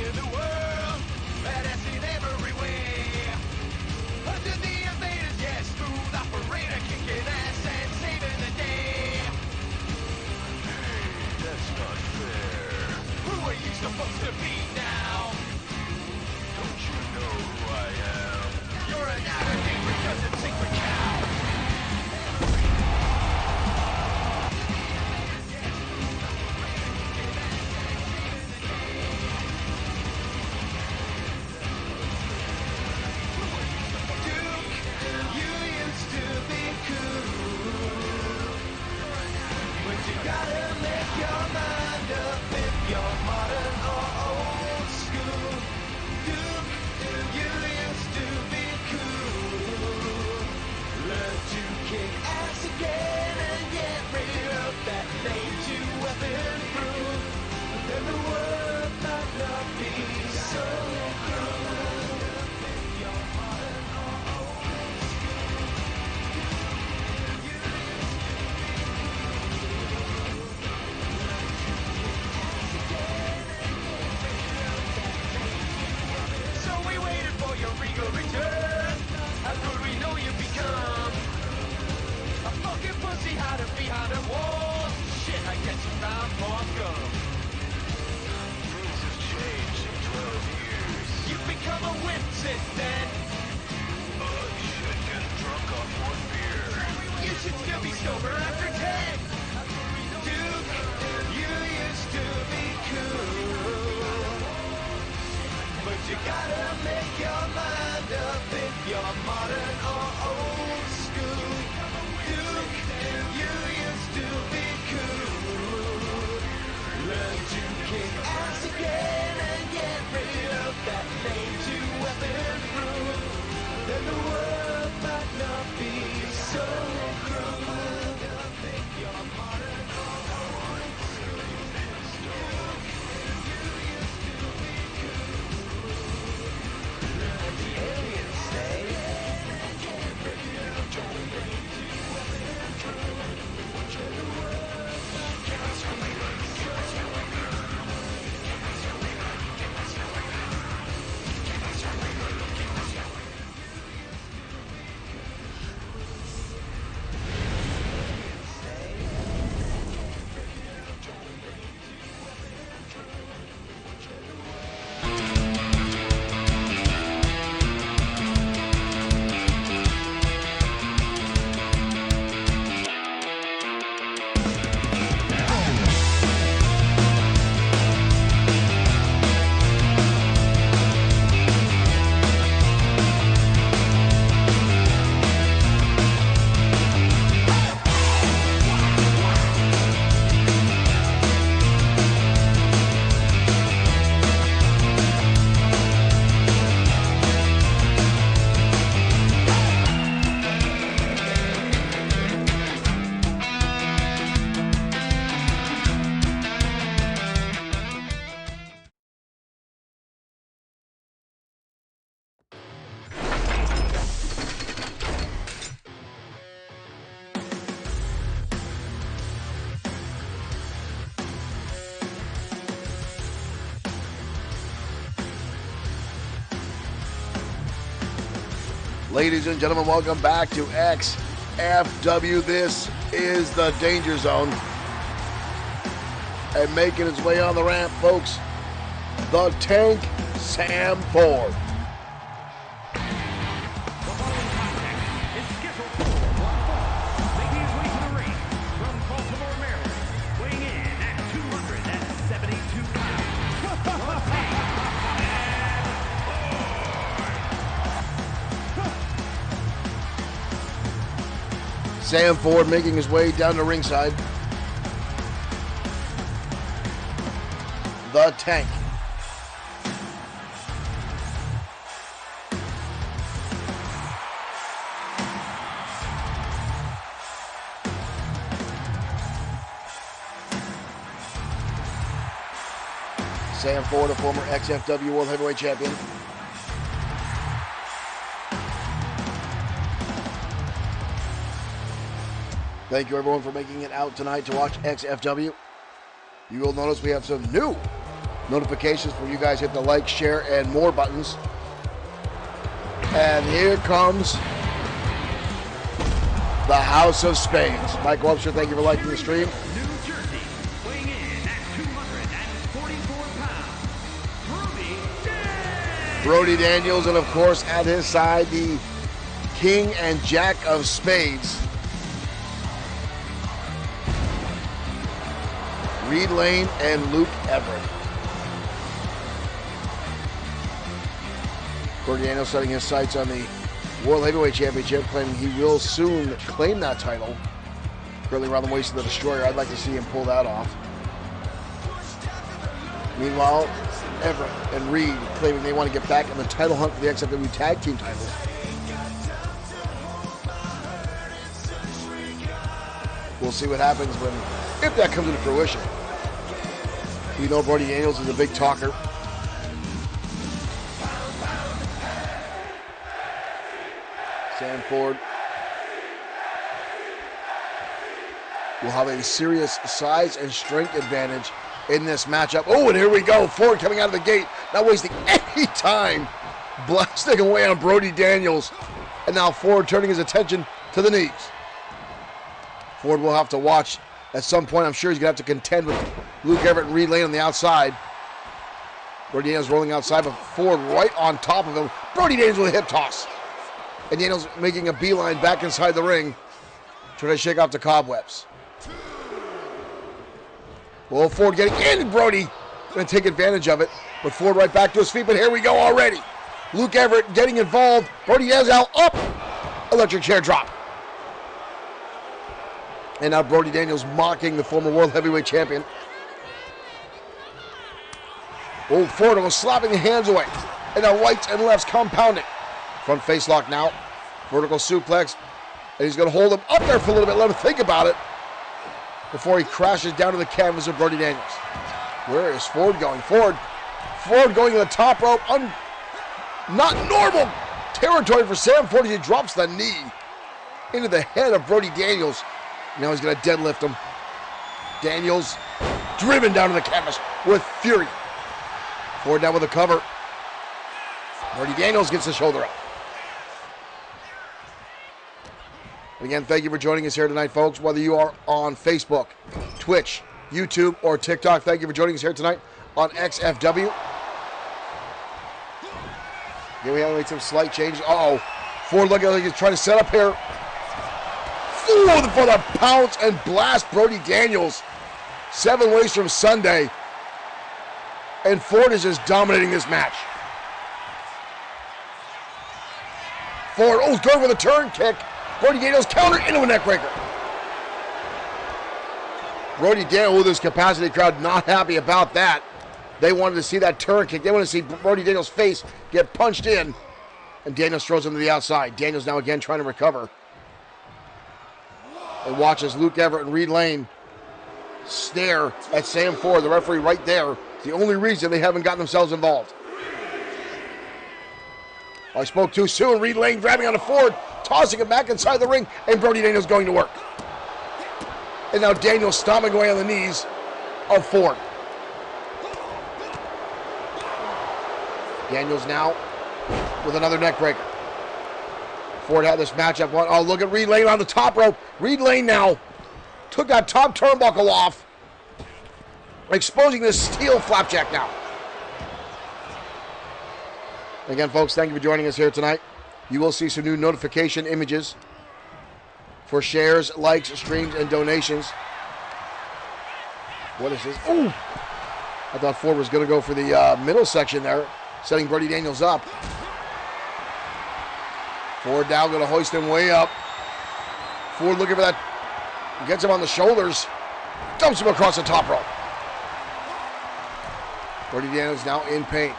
in the world, badass in every way. Under the invaders, yes, smooth operator, kicking ass and saving the day. Hey, that's not fair. Who are you supposed to be now? Don't you know who I am? You're an outer king redundant secret cow. Ladies and gentlemen, welcome back to XFW. This is the Danger Zone. And making his way on the ramp, folks, the Tank, Sam Ford. Sam Ford making his way down to ringside. The Tank. Sam Ford, a former XFW World Heavyweight Champion. Thank you, everyone, for making it out tonight to watch XFW. You will notice we have some new notifications for you guys. Hit the like, share, and more buttons. And here comes the House of Spades. Mike Webster, thank you for liking the stream. New Jersey, weighing in at 244 pounds, Brody Daniels, and of course at his side, the King and Jack of Spades, Reed Lane and Luke Everett. Brody Daniels setting his sights on the World Heavyweight Championship, claiming he will soon claim that title. Currently around the waist of the Destroyer. I'd like to see him pull that off. Meanwhile, Everett and Reed claiming they want to get back in the title hunt for the XFW Tag Team titles. We'll see what happens if that comes into fruition. We know Brody Daniels is a big talker. Sam Ford will have a serious size and strength advantage in this matchup. Oh, and here we go. Ford coming out of the gate, not wasting any time, blasting away on Brody Daniels. And now Ford turning his attention to the knees. Ford will have to watch at some point. I'm sure he's going to have to contend with Luke Everett and Reed Lane on the outside. Brody Daniels rolling outside, but Ford right on top of him. Brody Daniels with a hip toss. And Daniels making a beeline back inside the ring, trying to shake off the cobwebs. Well, Ford getting in, Brody going to take advantage of it. But Ford right back to his feet, but here we go already. Luke Everett getting involved. Brody Daniels out, up. Electric chair drop. And now Brody Daniels mocking the former World Heavyweight Champion. Oh, Ford almost slapping the hands away. And now rights and lefts compounding. Front face lock now. Vertical suplex. And he's going to hold him up there for a little bit. Let him think about it before he crashes down to the canvas of Brody Daniels. Where is Ford going? Ford going to the top rope. Not normal territory for Sam Ford as he drops the knee into the head of Brody Daniels. Now he's going to deadlift him. Daniels driven down to the canvas with fury. Ford down with a cover. Brody Daniels gets the shoulder up. And again, thank you for joining us here tonight, folks. Whether you are on Facebook, Twitch, YouTube, or TikTok, thank you for joining us here tonight on XFW. Here we have made some slight changes. Uh-oh. Ford looking like he's trying to set up here. Ooh, for the pounce and blast, Brody Daniels. 7 ways from Sunday. And Ford is just dominating this match. Ford, oh, he's going with a turn kick. Brody Daniels counter into a neckbreaker. Brody Daniels with his capacity crowd not happy about that. They wanted to see that turn kick. They wanted to see Brody Daniels' face get punched in. And Daniels throws him to the outside. Daniels now again trying to recover. And watches Luke Everett and Reed Lane stare at Sam Ford, the referee right there. It's the only reason they haven't gotten themselves involved. I spoke too soon. Reed Lane grabbing onto Ford, tossing him back inside the ring, and Brody Daniels going to work. And now Daniels stomping away on the knees of Ford. Daniels now with another neck breaker. Ford had this matchup. Oh, look at Reed Lane on the top rope. Reed Lane now took that top turnbuckle off, exposing this steel flapjack now. Again, folks, thank you for joining us here tonight. You will see some new notification images for shares, likes, streams, and donations. What is this? Ooh! I thought Ford was going to go for the middle section there, setting Brody Daniels up. Ford now going to hoist him way up. Ford looking for that. Gets him on the shoulders. Dumps him across the top rope. Brody Daniels now in pain.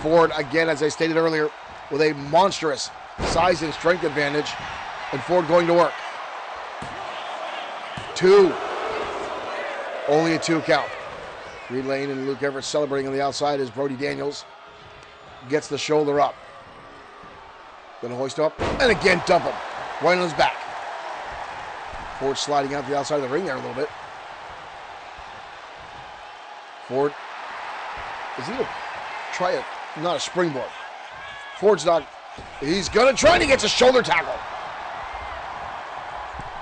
Ford, again, as I stated earlier, with a monstrous size and strength advantage. And Ford going to work. 2. Only a 2 count. Reed Lane and Luke Everett celebrating on the outside as Brody Daniels gets the shoulder up. Going to hoist up, and again dump him. Right on his back. Ford sliding out the outside of the ring there a little bit. Ford Is he going to try it? Not a springboard. Ford's not. He's going to try and he gets a shoulder tackle.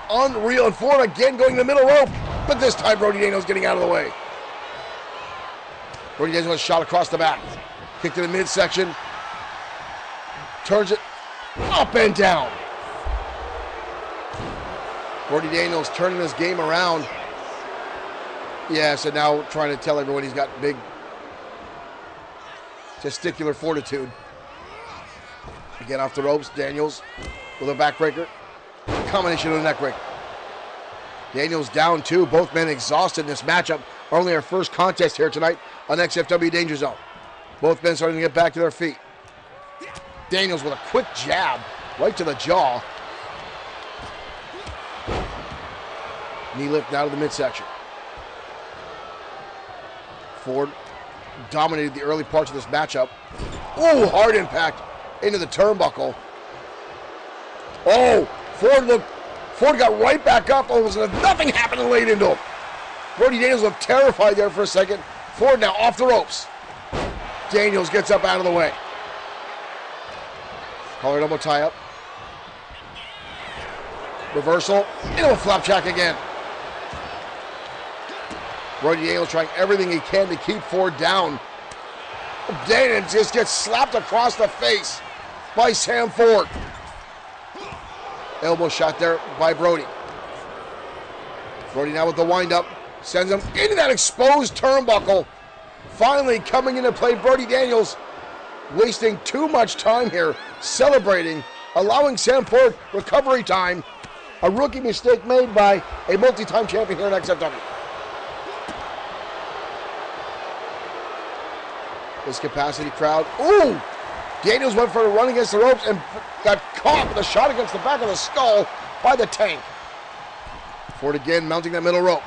Unreal. And Ford again going to the middle rope. But this time Brody Daniels getting out of the way. Brody Daniels with a shot across the back. Kick to the midsection. Turns it up and down. Brody Daniels turning this game around. Yeah, so now trying to tell everyone he's got big testicular fortitude. Again off the ropes, Daniels with a backbreaker. Combination of a neckbreaker. Daniels down 2. Both men exhausted in this matchup. Only our first contest here tonight on XFW Danger Zone. Both men starting to get back to their feet. Daniels with a quick jab right to the jaw. Knee lift now to the midsection. Ford dominated the early parts of this matchup. Oh, hard impact into the turnbuckle. Oh, Ford got right back up. Almost nothing happened and laid into him. Brody Daniels looked terrified there for a second. Ford now off the ropes. Daniels gets up out of the way. Collar elbow tie up. Reversal into a flapjack again. Brody Daniels trying everything he can to keep Ford down. Daniels just gets slapped across the face by Sam Ford. Elbow shot there by Brody. Brody now with the windup. Sends him into that exposed turnbuckle. Finally coming into play, Brody Daniels wasting too much time here, celebrating, allowing Sam Ford recovery time. A rookie mistake made by a multi-time champion here in XFW. This capacity crowd. Ooh! Daniels went for a run against the ropes and got caught with a shot against the back of the skull by the Tank. Ford again mounting that middle rope.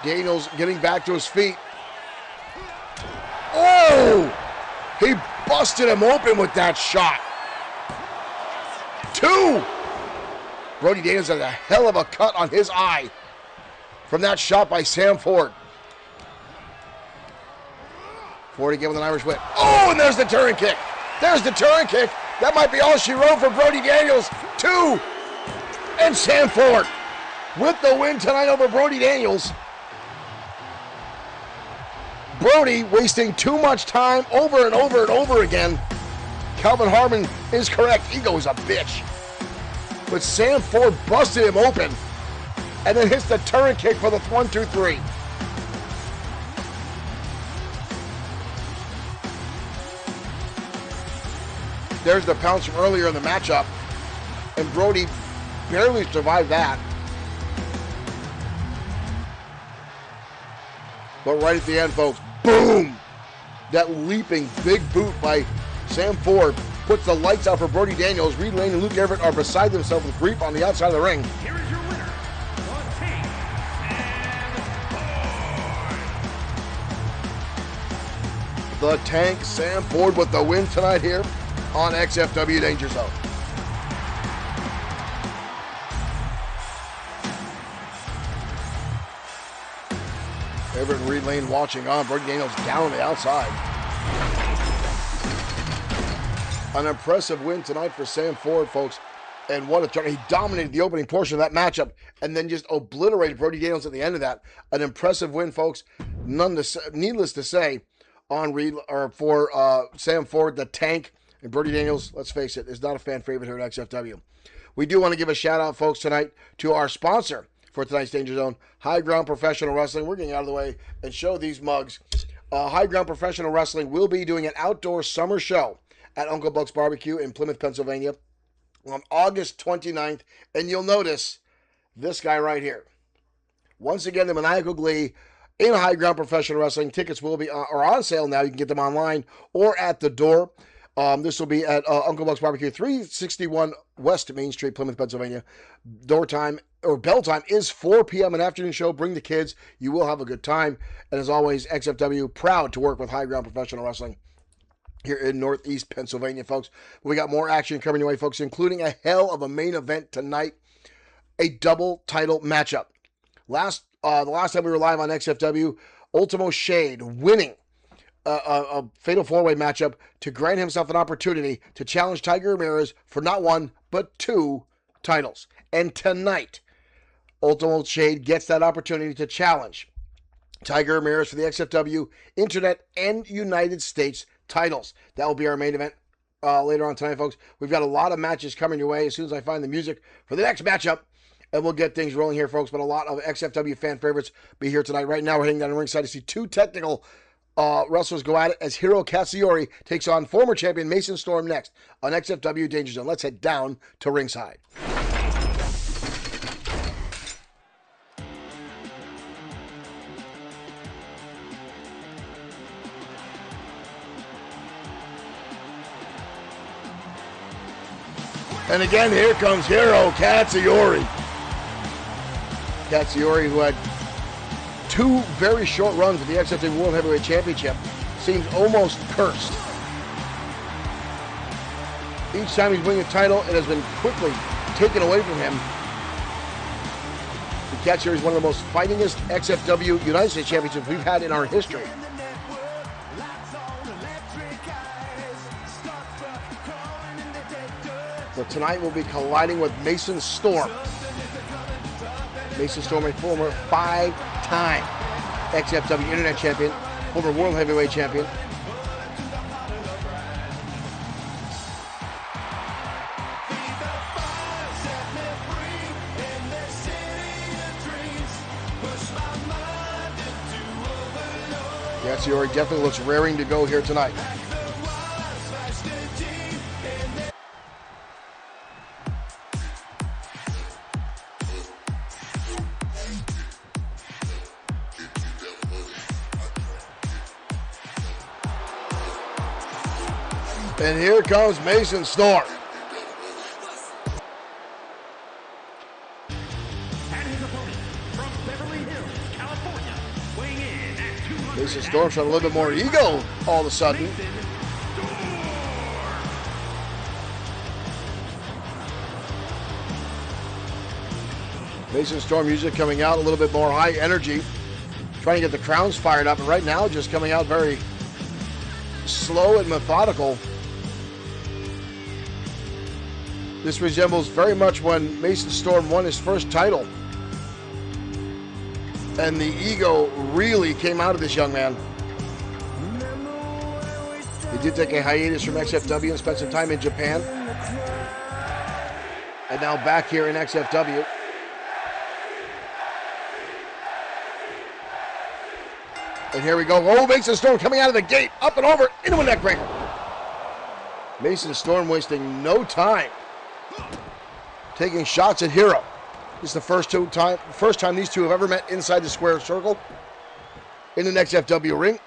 Daniels getting back to his feet. Oh! He busted him open with that shot. 2! Brody Daniels had a hell of a cut on his eye from that shot by Sam Ford. Ford again with an Irish whip. Oh, and there's the turn kick. There's the turn kick. That might be all she wrote for Brody Daniels. 2! And Sam Ford with the win tonight over Brody Daniels. Brody wasting too much time over and over and over again. Calvin Harmon is correct. Ego is a bitch. But Sam Ford busted him open and then hits the turn kick for the 1, 2, 3. There's the pounce from earlier in the matchup. And Brody barely survived that. But right at the end, folks, boom! That leaping big boot by Sam Ford puts the lights out for Brody Daniels. Reed Lane and Luke Everett are beside themselves with grief on the outside of the ring. Here is your winner, the Tank, Sam Ford. The Tank, Sam Ford, with the win tonight here on XFW Danger Zone. Everett and Reed Lane watching on. Brody Daniels down on the outside. An impressive win tonight for Sam Ford, folks. And what a turn. He dominated the opening portion of that matchup and then just obliterated Brody Daniels at the end of that. An impressive win, folks. Needless to say, for Sam Ford, the Tank, and Brody Daniels, let's face it, is not a fan favorite here at XFW. We do want to give a shout out, folks, tonight to our sponsor for tonight's Danger Zone, High Ground Professional Wrestling. We're getting out of the way and show these mugs. High Ground Professional Wrestling will be doing an outdoor summer show at Uncle Buck's Barbecue in Plymouth, Pennsylvania on August 29th. And you'll notice this guy right here. Once again, the Maniacal Glee in High Ground Professional Wrestling. Tickets will be are on sale now. You can get them online or at the door. This will be at Uncle Buck's Barbecue, 361 West Main Street, Plymouth, Pennsylvania. Door time or bell time is 4 p.m. an afternoon show. Bring the kids. You will have a good time. And as always, XFW proud to work with High Ground Professional Wrestling here in Northeast Pennsylvania, folks. We got more action coming your way, folks, including a hell of a main event tonight, a double title matchup. The last time we were live on XFW, Ultimo Shade winning a fatal four-way matchup to grant himself an opportunity to challenge Tiger Ramirez for not one, but 2 titles. And tonight, Ultimo Shade gets that opportunity to challenge Tiger Ramirez for the XFW Internet and United States titles. That will be our main event later on tonight, folks. We've got a lot of matches coming your way as soon as I find the music for the next matchup. And we'll get things rolling here, folks. But a lot of XFW fan favorites be here tonight. Right now, we're heading down to ringside to see 2 technical wrestlers go at it as Hiro Katsuyori takes on former champion Mason Storm next on XFW Danger Zone. Let's head down to ringside. And again, here comes Hiro Katsuyori. Katsuyori, who had 2 very short runs with the XFW World Heavyweight Championship, seems almost cursed. Each time he's winning a title, it has been quickly taken away from him. Katsuyori is one of the most fightingest XFW United States Championships we've had in our history. So tonight we'll be colliding with Mason Storm. Mason Storm, a former 5-time XFW Internet Champion, former World Heavyweight Champion. Katsuyori definitely looks raring to go here tonight. And here comes Mason Storm. And his opponent from Beverly Hills, California, weighing in at 200. Mason Storm showing a little bit more ego all of a sudden. Mason Storm music coming out a little bit more high energy, trying to get the crowds fired up, and right now just coming out very slow and methodical. This resembles very much when Mason Storm won his first title, and the ego really came out of this young man. He did take a hiatus from XFW and spent some time in Japan, and now back here in XFW. And here we go. Oh, Mason Storm coming out of the gate, up and over, into a neckbreaker. Mason Storm wasting no time, taking shots at Hiro. This is the first time these two have ever met inside the square circle in the XFW ring.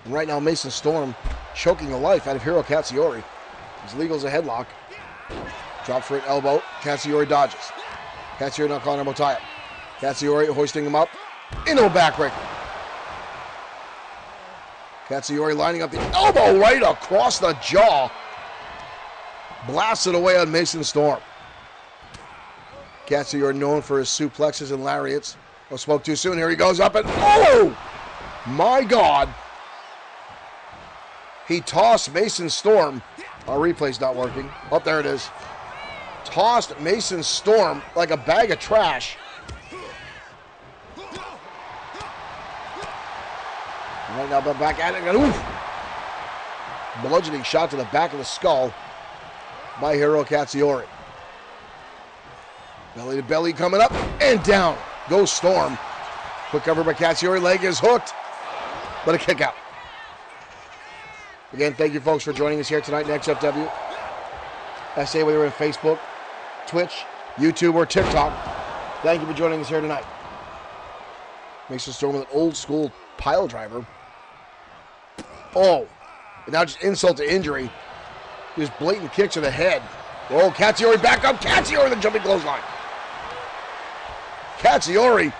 And right now, Mason Storm choking the life out of Hiro Katsuyori. He's legal as a headlock. Drops for an elbow. Katsuyori dodges. Katsuyori not calling elbow tie up. Katsuyori hoisting him up into a backbreaker. Katsuyori lining up the elbow right across the jaw. Blasted away on Mason Storm. Katsuyori known for his suplexes and lariats. Oh, spoke too soon. Here he goes up and oh! My God. He tossed Mason Storm. Our replay's not working. Oh, there it is. Tossed Mason Storm like a bag of trash. Right now, but back at it. Oof. Bludgeoning shot to the back of the skull by Hiro Katsuyori. Belly to belly coming up and down goes Storm. Quick cover by Katsuyori. Leg is hooked, but a kick out. Again, thank you folks for joining us here tonight in XFW. I say whether you're on Facebook, Twitch, YouTube, or TikTok, thank you for joining us here tonight. Mason Storm with an old school pile driver. Oh, and now just insult to injury. Just blatant kicks to the head. Oh, Katsuyori back up. Katsuyori the jumping clothesline. Katsuyori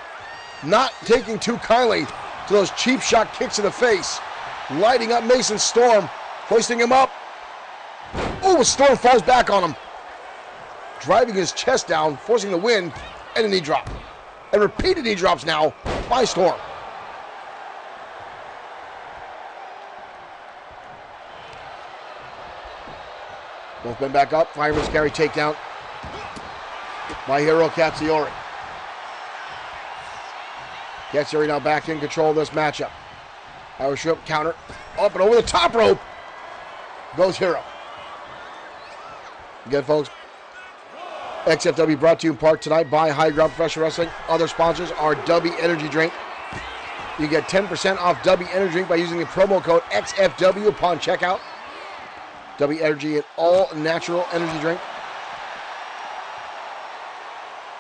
not taking too kindly to those cheap shot kicks in the face. Lighting up Mason Storm, hoisting him up. Oh, Storm falls back on him. Driving his chest down, forcing the win, and a knee drop. And repeated knee drops now by Storm. Both men back up. Fireman's carry takedown by Hiro Katsuyori. Katsuyori now back in control of this matchup. Irish whip counter. Up and over the top rope goes Hiro. Again, folks, XFW brought to you in part tonight by High Ground Professional Wrestling. Other sponsors are W Energy Drink. You get 10% off W Energy Drink by using the promo code XFW upon checkout. W Energy, an all-natural energy drink.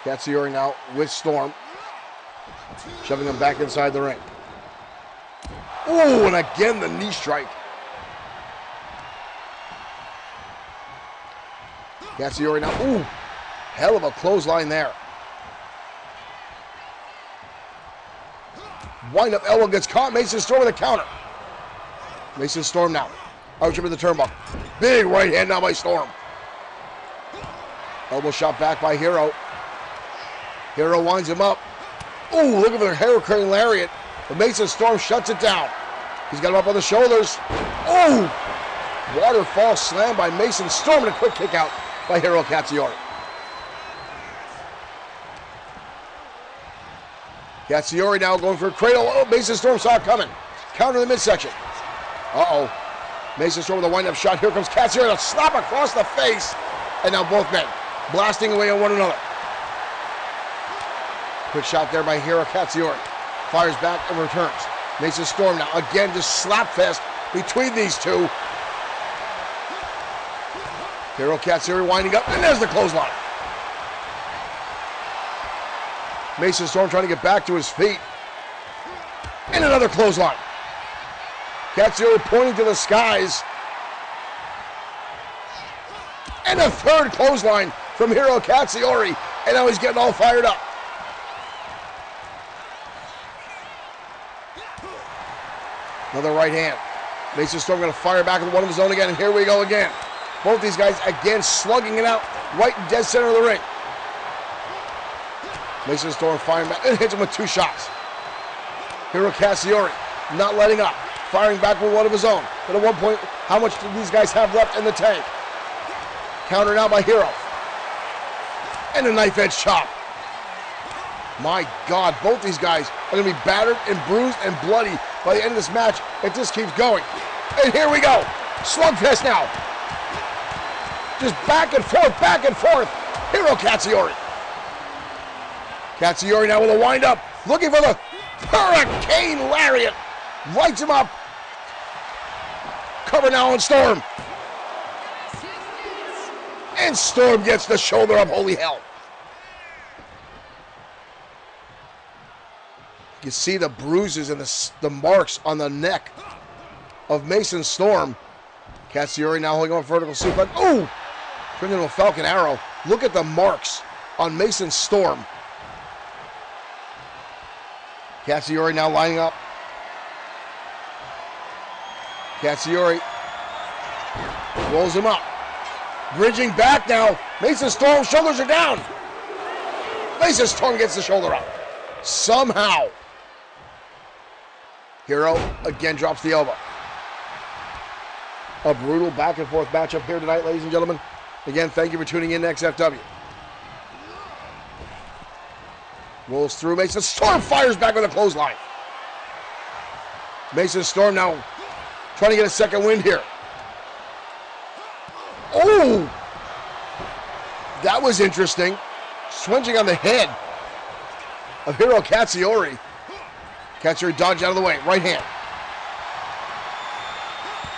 Katsuyori now with Storm. Shoving him back inside the ring. Ooh, and again the knee strike. Katsuyori now, ooh, hell of a clothesline there. Wind up elbow gets caught. Mason Storm with a counter. Mason Storm now. Out with the turnbuckle. Big right hand now by Storm. Elbow shot back by Hiro. Hiro winds him up. Ooh, look at the Hiro carrying lariat. But Mason Storm shuts it down. He's got him up on the shoulders. Ooh! Waterfall slam by Mason Storm and a quick kick out by Hiro Katsuyori. Katsuyori now going for a cradle. Oh, Mason Storm saw it coming. Counter in the midsection. Uh-oh. Mason Storm with a wind-up shot. Here comes Katsuyori. A slap across the face. And now both men blasting away on one another. Quick shot there by Hiro Katsuyori. Fires back and returns. Mason Storm now again just slap fest between these two. Hiro Katsuyori winding up, and there's the clothesline. Mason Storm trying to get back to his feet. And another clothesline. Katsuyori pointing to the skies. And a third clothesline from Hiro Katsuyori. And now he's getting all fired up. Another right hand. Mason Storm going to fire back with one of his own again, and here we go again. Both these guys again slugging it out right in dead center of the ring. Mason Storm firing back and hits him with two shots. Hiro Katsuyori not letting up, firing back with one of his own. But at one point, how much do these guys have left in the tank? Countered out by Hiro. And a knife edge chop. My God, both these guys are going to be battered and bruised and bloody by the end of this match if this keeps going. And here we go. Slugfest now. Just back and forth. Hiro Katsuyori. Katsuyori now with a wind up. Looking for the Hurricane Lariat. Lights him up. Cover now on Storm. And Storm gets the shoulder up. Holy hell. You see the bruises and the marks on the neck of Mason Storm. Katsuyori now holding on vertical suplex. Ooh! Turned into a Falcon Arrow. Look at the marks on Mason Storm. Katsuyori now lining up. Katsuyori rolls him up. Bridging back now. Mason Storm's shoulders are down. Mason Storm gets the shoulder up. Somehow. Hiro again drops the elbow. A brutal back and forth matchup here tonight, ladies and gentlemen. Again, thank you for tuning in to XFW. Rolls through. Mason Storm fires back with a clothesline. Mason Storm now trying to get a second wind here. Oh! That was interesting. Swinging on the head of Hiro Katsuyori. Katsuyori dodged out of the way. Right hand.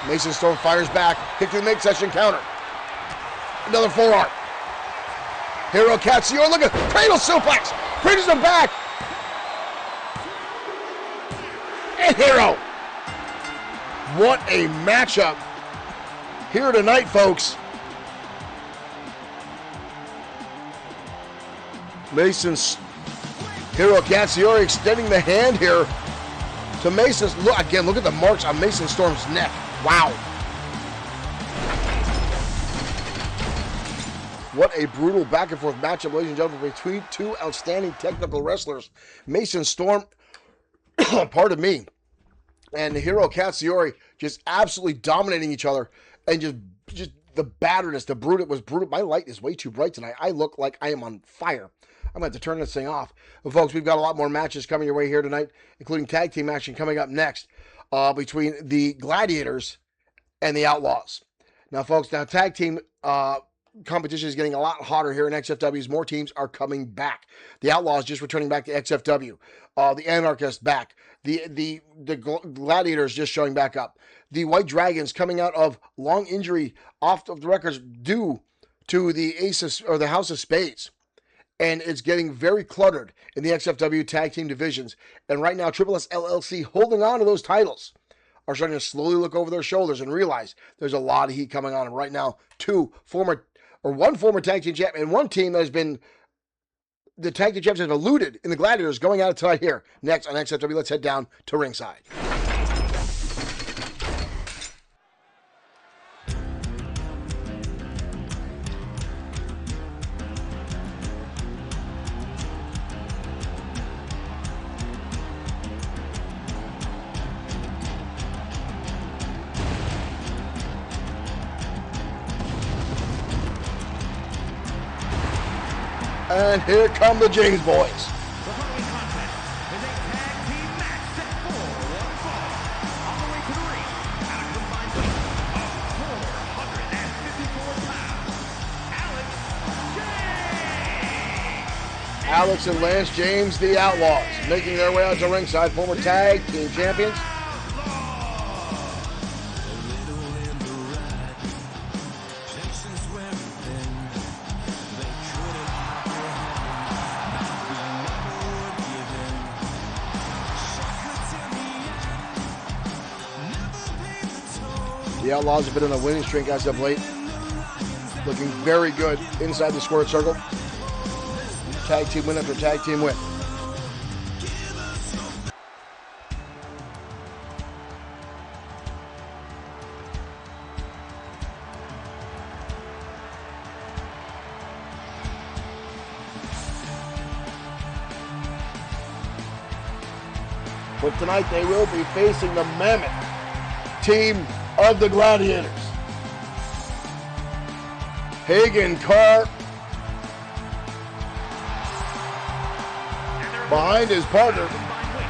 Mason Storm fires back. Kick to the midsection counter. Another forearm. Hiro Katsuyori, look at cradle suplex. Bridges him back. And Hiro. What a matchup here tonight, folks. Hiro Katsuyori extending the hand here to Mason's. Look at the marks on Mason Storm's neck. Wow. What a brutal back and forth matchup, ladies and gentlemen, between two outstanding technical wrestlers. Mason Storm, pardon me, and Hiro Katsuyori just absolutely dominating each other and just batterness, the brutal was brutal. My light is way too bright tonight. I look like I am on fire. I'm going to have to turn this thing off. But folks, we've got a lot more matches coming your way here tonight, including tag team action coming up next between the Gladiators and the Outlaws. Now, folks, tag team competition is getting a lot hotter here in XFWs. More teams are coming back. The Outlaws just returning back to XFW. The Anarchists back. The Gladiators just showing back up. The White Dragons coming out of long injury off of the records due to the the House of Spades. And it's getting very cluttered in the XFW tag team divisions. And right now, Triple S LLC holding on to those titles are starting to slowly look over their shoulders and realize there's a lot of heat coming on. And right now, one former tag team champ and one team that has been the tag team champs have eluded in the Gladiators going out of tonight here. Next on XFW, let's head down to ringside. And here come the James boys. The following contest is a tag team match set for one fall. On the way to the ring, at a combined weight of 454 pounds, Alex James. Alex and Lance James, the Outlaws, making their way out to ringside, former tag team champions. The Outlaws have been on a winning streak as of late. Looking very good inside the squared circle. Tag team win after tag team win. But tonight they will be facing the mammoth team of the Gladiators. Hagen Carr behind his partner. Combined weight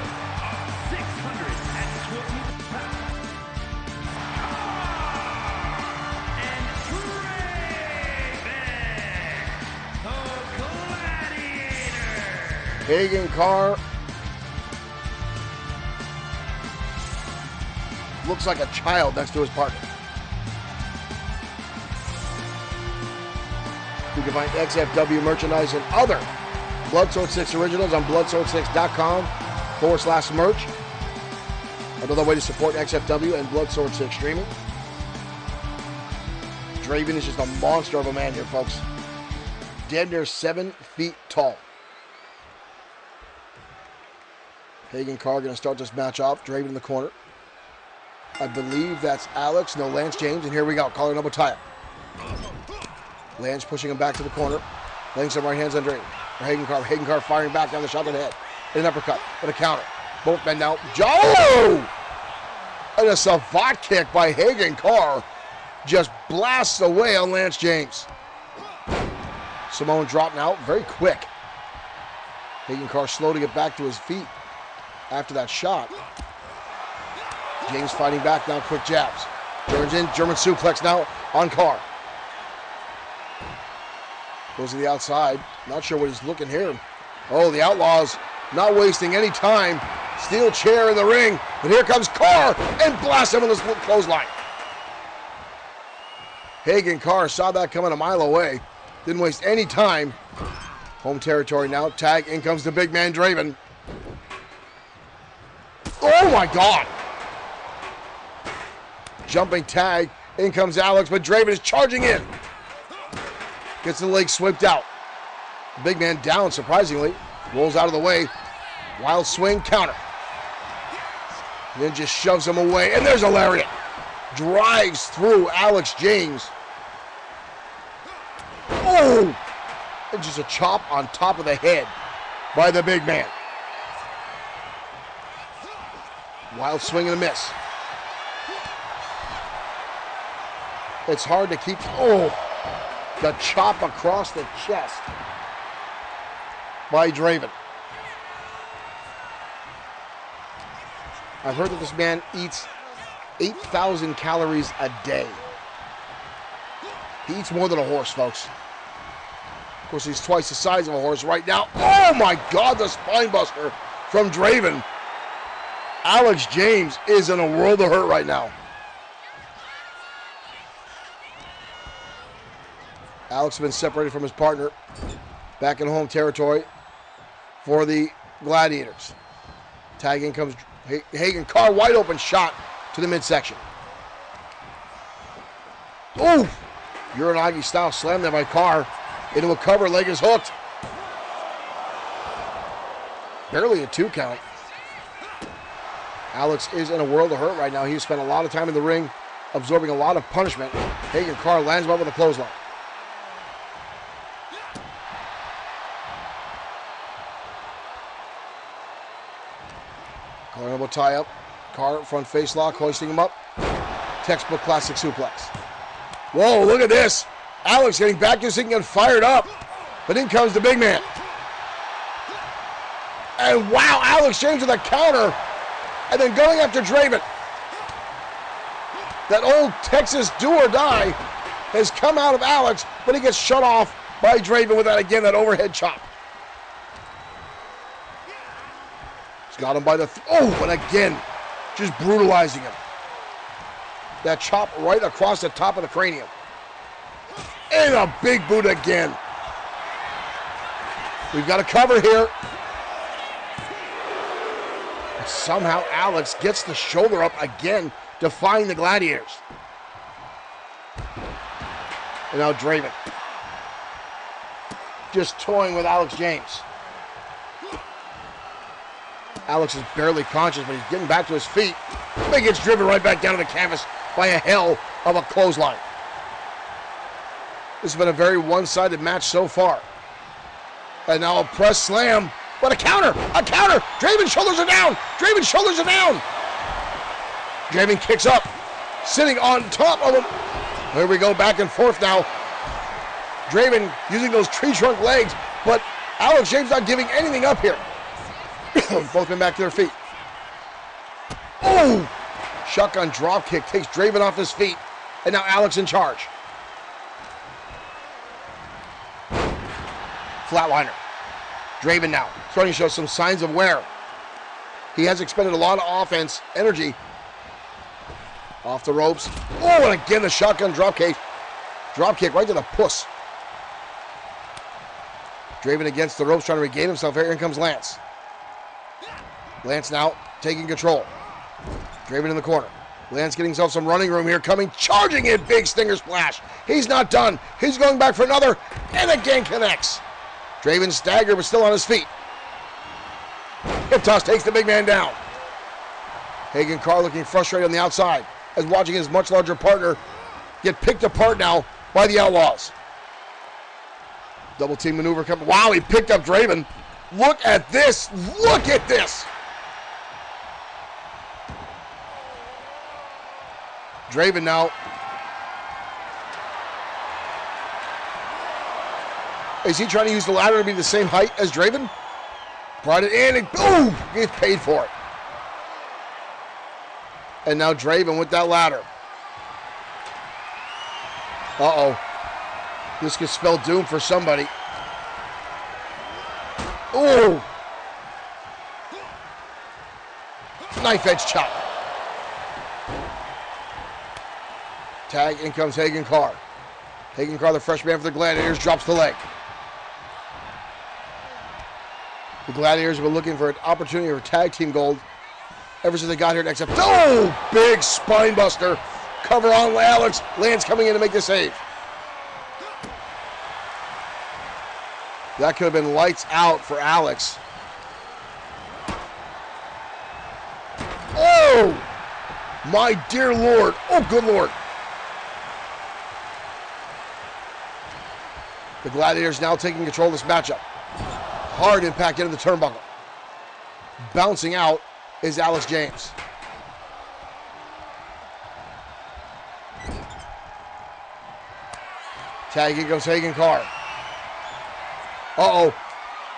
of 620 pounds. And Draven, the Gladiator. Hagen Carr looks like a child next to his partner. You can find XFW merchandise and other Bloodsword 6 originals on bloodsword6.com/merch. Another way to support XFW and Bloodsword 6 streaming. Draven is just a monster of a man here, folks. Damn near 7 feet tall. Hagen Carr going to start this match off. Draven in the corner. I believe that's Alex, no, Lance James, and here we go. Collar number tie-up. Lance pushing him back to the corner. Laying some right hands on Draven. Hagen Carr. Hagen Carr firing back down the shot to the head. An uppercut, but a counter. Both men now. Joe! And a savate kick by Hagen Carr just blasts away on Lance James. Samoan drop now, very quick. Hagen Carr slow to get back to his feet after that shot. James fighting back now, quick jabs. Turns in, German suplex now on Carr. Goes to the outside. Not sure what he's looking here. Oh, the Outlaws not wasting any time. Steel chair in the ring. But here comes Carr and blasts him with his clothesline. Hagen Carr saw that coming a mile away. Didn't waste any time. Home territory now. Tag. In comes the big man, Draven. Oh, my God. Jumping tag. In comes Alex, but Draven is charging in. Gets the leg swept out. The big man down, surprisingly. Rolls out of the way. Wild swing, counter. And then just shoves him away. And there's a lariat. Drives through Alex James. Oh! And just a chop on top of the head by the big man. Wild swing and a miss. It's hard to keep. Oh, the chop across the chest by Draven. I've heard that this man eats 8,000 calories a day. He eats more than a horse, folks. Of course, he's twice the size of a horse right now. Oh my God, the spine buster from Draven. Alex James is in a world of hurt right now. Alex has been separated from his partner. Back in home territory for the Gladiators. Tag in comes Hagen Carr, wide open shot to the midsection. Ooh! Uranagi style slam there by Carr into a cover. Leg is hooked. Barely a 2 count. Alex is in a world of hurt right now. He's spent a lot of time in the ring, absorbing a lot of punishment. Hagen Carr lands him up with a clothesline. Collar elbow tie up. Carr front face lock, hoisting him up. Textbook classic suplex. Whoa, look at this. Alex getting back to his thing and fired up. But in comes the big man. And wow, Alex James with a counter. And then going after Draven. That old Texas do or die has come out of Alex, but he gets shut off by Draven with that, again, that overhead chop. He's got him by the, and again, just brutalizing him. That chop right across the top of the cranium. And a big boot again. We've got a cover here. And somehow Alex gets the shoulder up again, defying the Gladiators. And now Draven. Just toying with Alex James. Alex is barely conscious, but he's getting back to his feet. But he gets driven right back down to the canvas by a hell of a clothesline. This has been a very one-sided match so far. And now a press slam, but a counter, a counter. Draven's shoulders are down. Draven's shoulders are down. Draven kicks up, sitting on top of him. Here we go, back and forth now. Draven using those tree trunk legs, but Alex James not giving anything up here. Both men back to their feet. Oh! Shotgun drop kick takes Draven off his feet. And now Alex in charge. Flatliner. Draven now starting to show some signs of wear. He has expended a lot of offense, energy. Off the ropes. Oh, and again the shotgun drop kick. Drop kick right to the puss. Draven against the ropes trying to regain himself. Here comes Lance. Lance now taking control. Draven in the corner. Lance getting himself some running room here. Coming, charging in, big stinger splash. He's not done. He's going back for another, and again connects. Draven staggered, but still on his feet. Hip toss takes the big man down. Hagen Carr looking frustrated on the outside as watching his much larger partner get picked apart now by the Outlaws. Double team maneuver coming. Wow, he picked up Draven. Look at this. Look at this. Draven now. Is he trying to use the ladder to be the same height as Draven? Brought it in and boom! Gets paid for it. And now Draven with that ladder. Uh-oh. This could spell doom for somebody. Ooh! Knife edge chop. Tag, in comes Hagen Carr. Hagen Carr, the fresh man for the Gladiators, drops the leg. The Gladiators have been looking for an opportunity for tag team gold ever since they got here at XFW. Oh, big spine buster. Cover on Alex. Lance coming in to make the save. That could have been lights out for Alex. Oh, my dear Lord. Oh, good Lord. The Gladiators now taking control of this matchup. Hard impact into the turnbuckle. Bouncing out is Alex James. Tagging goes Hagen Carr. Uh-oh.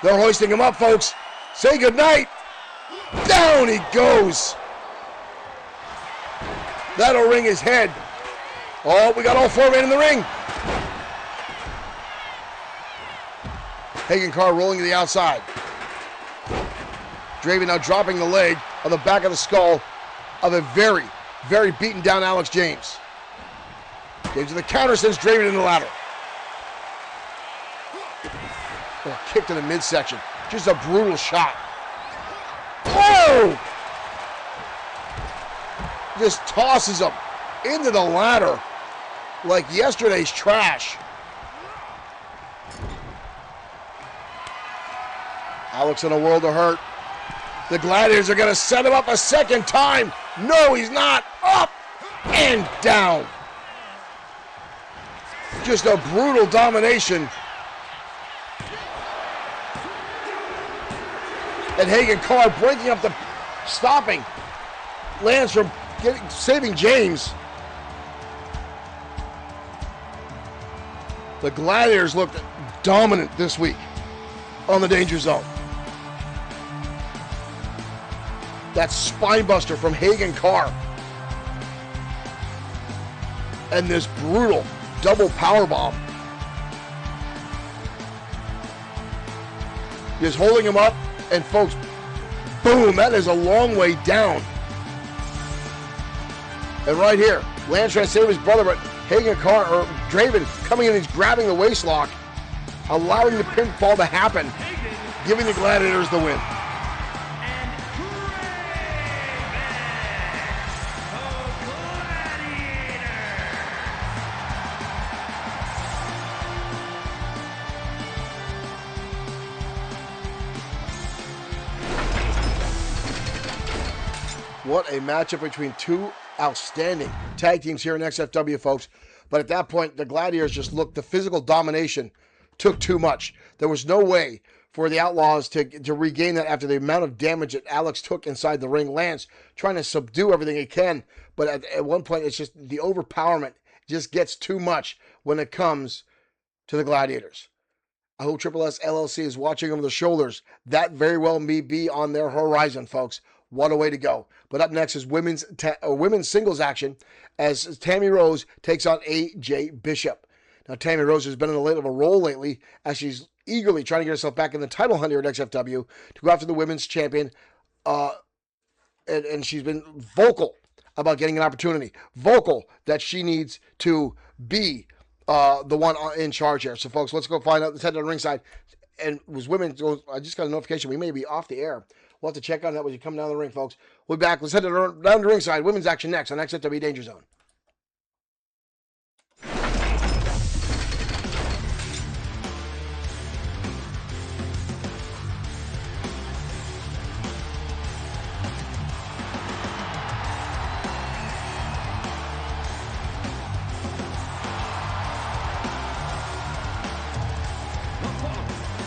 They're hoisting him up, folks. Say goodnight. Down he goes. That'll ring his head. Oh, we got all four men in the ring. Hagen Carr rolling to the outside. Draven now dropping the leg on the back of the skull of a very, very beaten down Alex James. James with the counter sends Draven in the ladder. Oh, kick to the midsection. Just a brutal shot. Oh! Just tosses him into the ladder like yesterday's trash. Alex in a world of hurt. The Gladiators are going to set him up a second time. No, he's not. Up and down. Just a brutal domination. And Hagen Carr breaking up the stopping. Lands from saving James. The Gladiators looked dominant this week on the Danger Zone. That spinebuster from Hagen Carr. And this brutal double powerbomb. Just holding him up, and folks, boom, that is a long way down. And right here, Lance trying to save his brother, but Hagen Carr, or Draven, coming in and he's grabbing the waist lock, allowing the pinfall to happen, giving the Gladiators the win. What a matchup between two outstanding tag teams here in XFW, folks. But at that point, the Gladiators just looked, the physical domination took too much. There was no way for the Outlaws to regain that after the amount of damage that Alex took inside the ring. Lance trying to subdue everything he can. But at one point, it's just the overpowerment just gets too much when it comes to the Gladiators. I hope Triple S LLC is watching over the shoulders. That very well may be on their horizon, folks. What a way to go. But up next is women's singles action as Tammy Rose takes on AJ Bishop. Now, Tammy Rose has been in a little of a role lately as she's eagerly trying to get herself back in the title hunt here at XFW to go after the women's champion. And she's been vocal about getting an opportunity. Vocal that she needs to be the one in charge here. So, folks, let's go find out. Let's head to the ringside. And it was women. I just got a notification. We may be off the air. We'll have to check on that when you come down the ring, folks. We'll be back. Let's head down to ringside. Women's action next on XFW Danger Zone.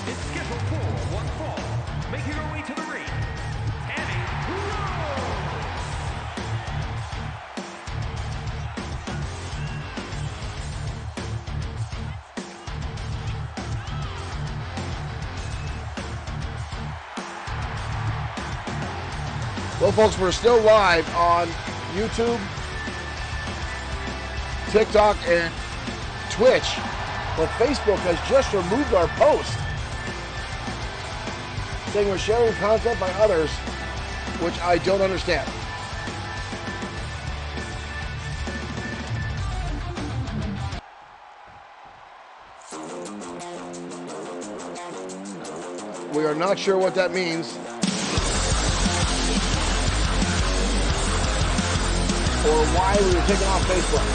It's scheduled for one fall. Making her way to the ring, Tammy Rose. Well, folks, we're still live on YouTube, TikTok, and Twitch. But Facebook has just removed our post, saying we're sharing content by others, which I don't understand. We are not sure what that means, or why we were taken off Facebook.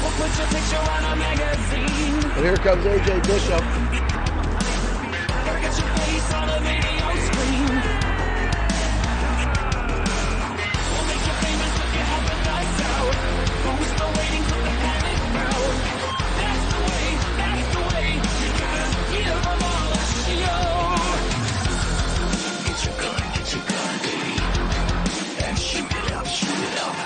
We'll put your picture on a magazine. And here comes AJ Bishop. Gotta get your face on a video screen. We'll make you famous if you help us out. Who's still waiting for the panic crowd? That's the way, that's the way. You gotta give them all a show. Get your gun, baby. And shoot it up, shoot it up.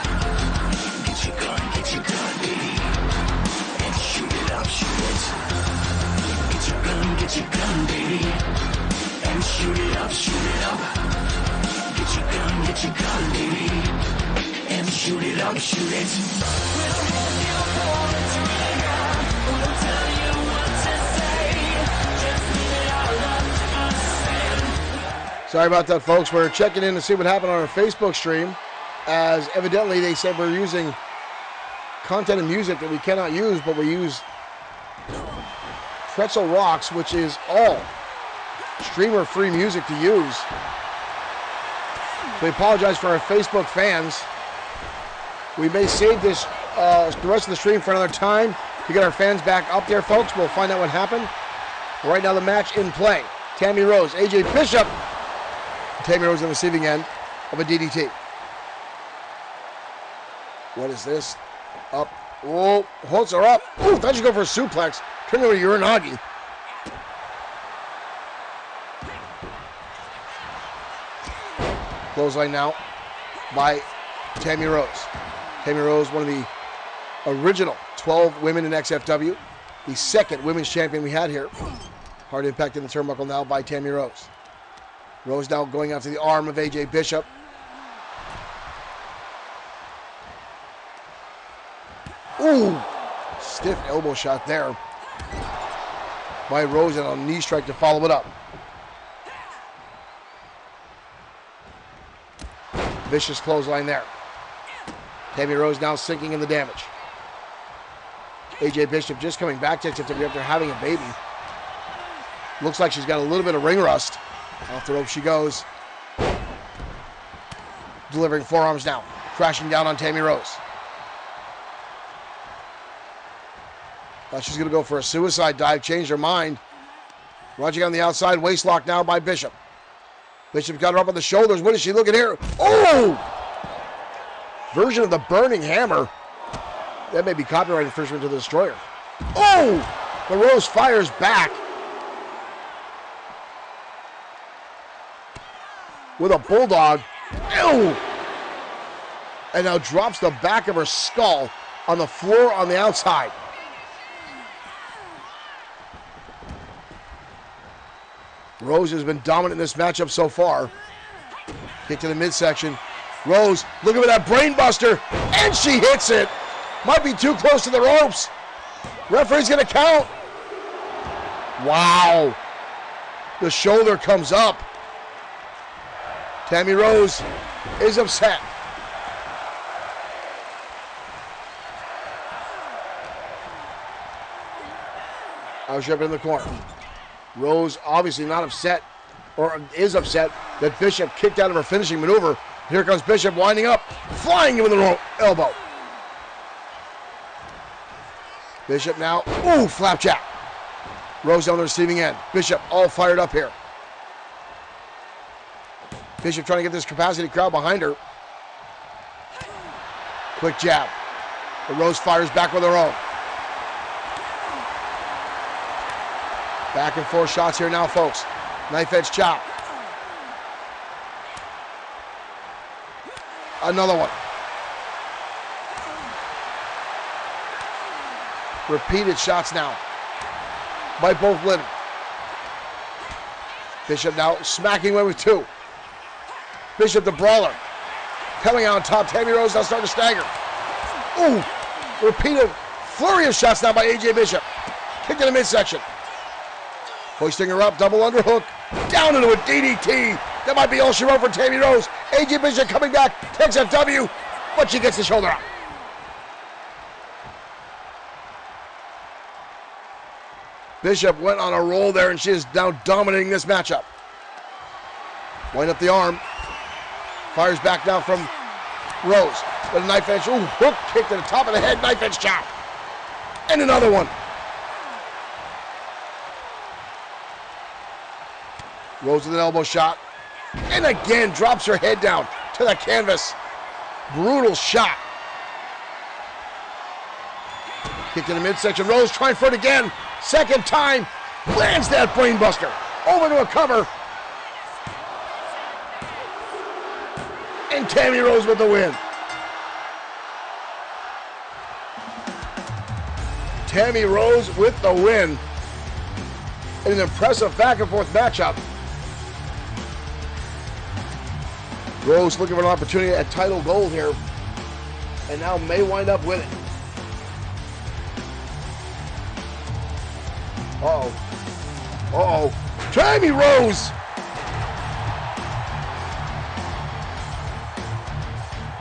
shoot it up, shoot it. When I'm holding your phone trigger, won't tell you what to say. Just leave it all up to us. Sorry about that, folks. We're checking in to see what happened on our Facebook stream, as evidently they said we're using content and music that we cannot use, but we use Pretzel Rocks, which is all streamer-free music to use. We apologize for our Facebook fans. We may save this the rest of the stream for another time to get our fans back up there, folks. We'll find out what happened. Right now, the match in play. Tammy Rose, AJ Bishop. Tammy Rose on the receiving end of a DDT. What is this? Up. Whoa. Holds her up. Ooh, thought you go for a suplex. Turn over to Uranagi. Clothesline now by Tammy Rose. Tammy Rose, one of the original 12 women in XFW. The second women's champion we had here. Hard impact in the turnbuckle now by Tammy Rose. Rose now going after the arm of AJ Bishop. Ooh, stiff elbow shot there by Rose, and a knee strike to follow it up. Vicious clothesline there. Tammy Rose now sinking in the damage. AJ Bishop just coming back to XFW after having a baby. Looks like she's got a little bit of ring rust. Off the rope she goes. Delivering forearms now. Crashing down on Tammy Rose. Thought she's going to go for a suicide dive. Changed her mind. Rushing on the outside. Waist lock now by Bishop. Bishop got her up on the shoulders. What is she looking here? Oh! Version of the burning hammer. That may be copyrighted infringement to the Destroyer. Oh! The Rose fires back. With a bulldog. Ew! And now drops the back of her skull on the floor on the outside. Rose has been dominant in this matchup so far. Kick to the midsection. Rose looking for that brain buster, and she hits it. Might be too close to the ropes. Referee's gonna count. Wow. The shoulder comes up. Tammy Rose is upset. Bishop in the corner. Rose obviously not upset, or is upset, that Bishop kicked out of her finishing maneuver. Here comes Bishop winding up, flying him with the elbow. Bishop now, ooh, flapjack. Rose on the receiving end. Bishop all fired up here. Bishop trying to get this capacity crowd behind her. Quick jab. But Rose fires back with her own. Back and forth shots here now, folks. Knife edge chop. Another one. Repeated shots now by both women. Bishop now smacking away with two. Bishop the brawler. Coming out on top. Tammy Rose now starting to stagger. Ooh. Repeated flurry of shots now by AJ Bishop. Kick to the midsection. Hoisting her up, double underhook, down into a DDT. That might be all she wrote for Tammy Rose. AJ Bishop coming back, takes XFW, but she gets the shoulder up. Bishop went on a roll there, and she is now dominating this matchup. Wind up the arm. Fires back now from Rose. With a knife edge, ooh, hook kick to the top of the head, knife edge chop. And another one. Rose with an elbow shot. And again drops her head down to the canvas. Brutal shot. Kick to the midsection. Rose trying for it again. Second time. Lands that brainbuster. Over to a cover. And Tammy Rose with the win. Tammy Rose with the win. In an impressive back and forth matchup. Rose looking for an opportunity at title gold here. and now may wind up winning. Uh-oh. Uh-oh. Tammy Rose!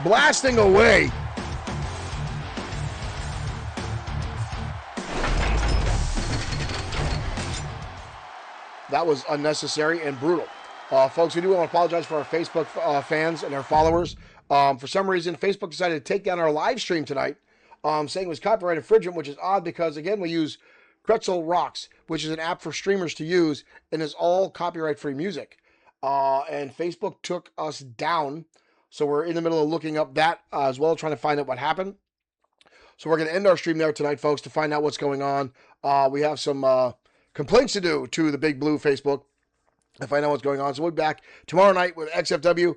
Blasting away. That was unnecessary and brutal. Folks, we do want to apologize for our Facebook fans and our followers. For some reason, Facebook decided to take down our live stream tonight, saying it was copyright infringement, which is odd because, again, we use Pretzel Rocks, which is an app for streamers to use, and is all copyright-free music. And Facebook took us down, so we're in the middle of looking up that as well, trying to find out what happened. So we're going to end our stream there tonight, folks, to find out what's going on. We have some complaints to do to the Big Blue Facebook if I know what's going on. So we'll be back tomorrow night with XFW.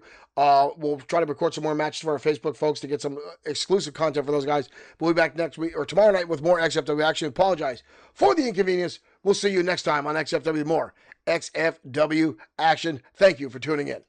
We'll try to record some more matches for our Facebook folks to get some exclusive content for those guys. We'll be back next week or tomorrow night with more XFW action. Apologize for the inconvenience. We'll see you next time on XFW. More XFW action. Thank you for tuning in.